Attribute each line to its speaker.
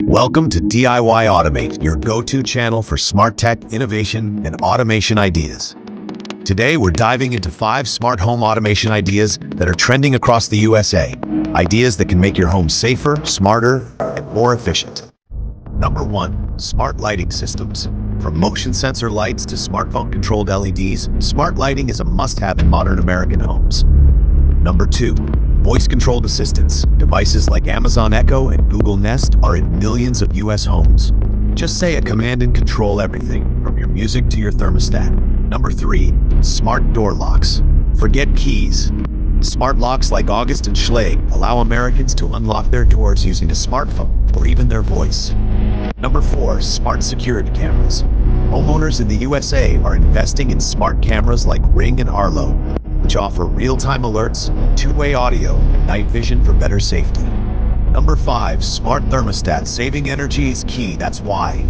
Speaker 1: Welcome to DIY Automate, your go-to channel for smart tech, innovation, and automation ideas. Today, we're diving into 5 smart home automation ideas that are trending across the USA. Ideas that can make your home safer, smarter, and more efficient. Number 1. Smart lighting systems. From motion sensor lights to smartphone-controlled LEDs, smart lighting is a must-have in modern American homes. Number 2. Voice-controlled assistants. Devices like Amazon Echo and Google Nest are in millions of US homes. Just say a command and control everything, from your music to your thermostat. Number 3. Smart door locks. Forget keys. Smart locks like August and Schlage allow Americans to unlock their doors using a smartphone or even their voice. Number 4. Smart security cameras. Homeowners in the USA are investing in smart cameras like Ring and Arlo, which offer real-time alerts, two-way audio, and night vision for better safety. Number 5. Smart thermostats. Saving energy is key. That's why